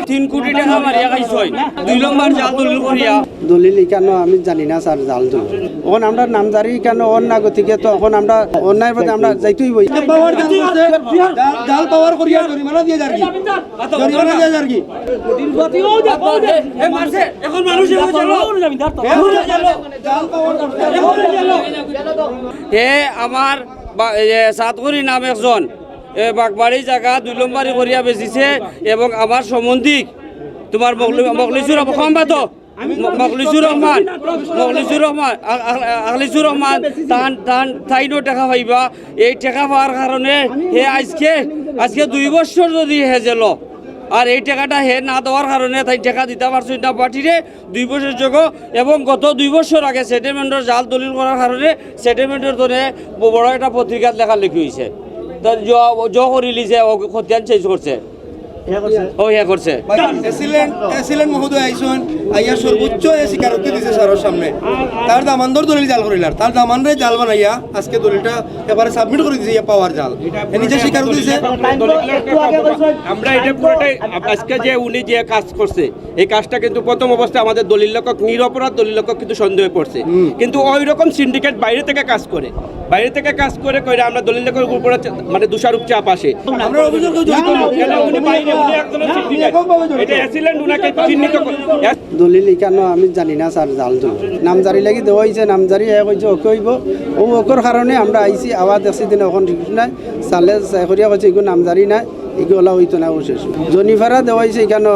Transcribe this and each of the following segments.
3 কোটি টাকা মারিয়া খাইছই 2 নম্বর জাল দলিল করিয়া দলিল কেন আমি জানি না স্যার জাল দলিল এখন আমরা নামজারি কেন অন্য গতিকে তো এখন আমরা অন্যায় পথে আমরা যাইতেই বই জাল পাওয়ার করিয়া জরিমানা দিয়ে যার কি জরিমানা দিয়ে যার কি মারছে এখন মানুষ জাল পাওয়ার হে আমার সাতগুড়ি নাম একজন বাগবাড়ি জায়গা 2 নম্বরই করিয়া বেচিছে এবং আমার সম্বন্ধিক তোমার মখলিসুর রহমান আখলিসুর রহমান তান তাইনো টাকা পাইবা এই টাকা পাওয়ার কারণে হে আজকে 2 বছর যদি হে জেল আর এই টাকাটা হে না দেওয়ার কারণে তাই টাকা দিতে পারছো না পার্টিরে 2 বছর যোগ এবং গত 2 বছর আগে সেটেলমেন্টের জাল দলিল করার কারণে সেটেলমেন্টের ধরে বড় একটা পত্রিকার লেখালেখি হয়েছে তো জ করিলিছে খতিয়ান চেঞ্জ করছে ও ইয়া করছে এসিলেন্ট মহোদয় আইসন আইয়া সর্বোচ্চ স্বীকারোক্তি দিছে স্যারের সামনে তার দামানদর দলিল জাল করিলার তার দামানরে জাল বানাইয়া আজকে দলিলটা এবারে সাবমিট করে দিছে পাওয়ার জাল নিজে স্বীকারোক্তি দিছে আমরা এটা পুরোটাই আজকে যে উনি যে কাজ করছে এই কাজটা কিন্তু প্রথম অবস্থায় আমাদের দলিল লেখক নিরপরাধ দলিল লেখক কিন্তু সন্দেহে পড়ছে কিন্তু ওই রকম সিন্ডিকেট বাইরে থেকে কাজ করে কইরা আমরা দলিল লেখকের উপরে মানে দোষারোপ চাপ আসে আমরা অভিযোগ উনি বাইরে উনি একজন সিন্ডিকেট এটা অ্যাসিলেন্ট উনাকে চিহ্নিত দলিল কেন আমি জানি না স্যার জাল দলিল নামজারি লাগি দেওয়া হয়েছে নামজারি কইছে ওকে হইব ও ওকর কারণে আমরা আইছি আওয়াজ দেখছি দিন এখন ঠিক নাই চালে করিয়া কইছে এগুলো নামজারি নাই এগুলো হইতো না শেষ জরিমানা দেওয়া হয়েছে এখানে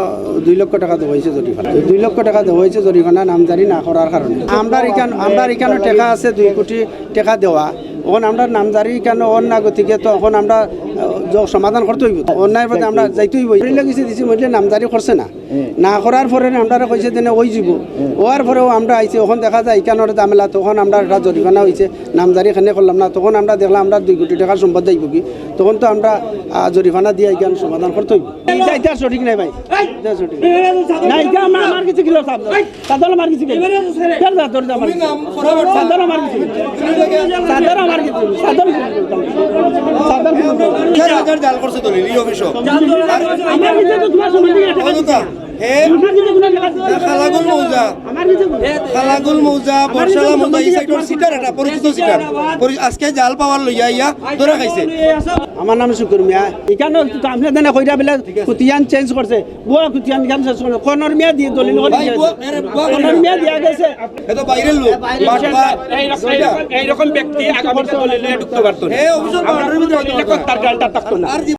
2 লক্ষ টাকা দেওয়া হয়েছে জরিমানা 2 লক্ষ টাকা দেওয়া হয়েছে জরিমানা নামজারি না করার কারণে আমরা এখানে টাকা আছে 2 কোটি টাকা দেওয়া এখন আমরা নামজারি কেন অন্য গতিকে তো এখন আমরা সমাধান করতে হইব অন্যায় পথে আমরা যাইতে হইব লাগিয়েছে দিছি মধ্যে নামজারি করছে না করার পরে আমরা কইছে দিনে ওই যাব ওয়ার পরেও আমরা আইছি ওখান দেখা যায় এখানোর জামেলা তখন আমরা একটা জরিমানা হয়েছে নামজারি এখানে করলাম না তখন আমরা দেখলাম আমরা 2 কোটি টাকার সম্পদ যাইব কি তখন তো আমরা জরিমানা দিয়ে এখানে সমাধান করতে হইব এটা সঠিক নাই ভাই এটা সঠিক না এটা আমার কিছু কিলো সাধারণ আমার কিছু কিলো সাধারণ আমার কিছু সাধারণ আমার কিছু সাধারণ জাল করছে দলিল এই অফিসও আমার কিছু তো তোমার সম্বন্ধে খালাগুল মৌজা বর্ষালা মৌজা এই সাইডর সিটার একটা পরিচিত সিটার আজকে জাল পাওয়ার লইয়া ইয়া ধরে খাইছে আমার নাম শুকুর মিয়া এখানে আপনি দেনা কইরা বেলা কুতিয়ান চেঞ্জ করছে বুয়া কুতিয়ান গান শেষ করে কোনর মিয়া দিয়ে দলিল করে কোনর মিয়া দিয়া গেছে এত বাইরের লোক এইরকম ব্যক্তি আগামী দলিলে ঢুকতে পারতো না এই অভিযোগ বাউন্ডারির ভিতরে তার গানটা থাকতো না।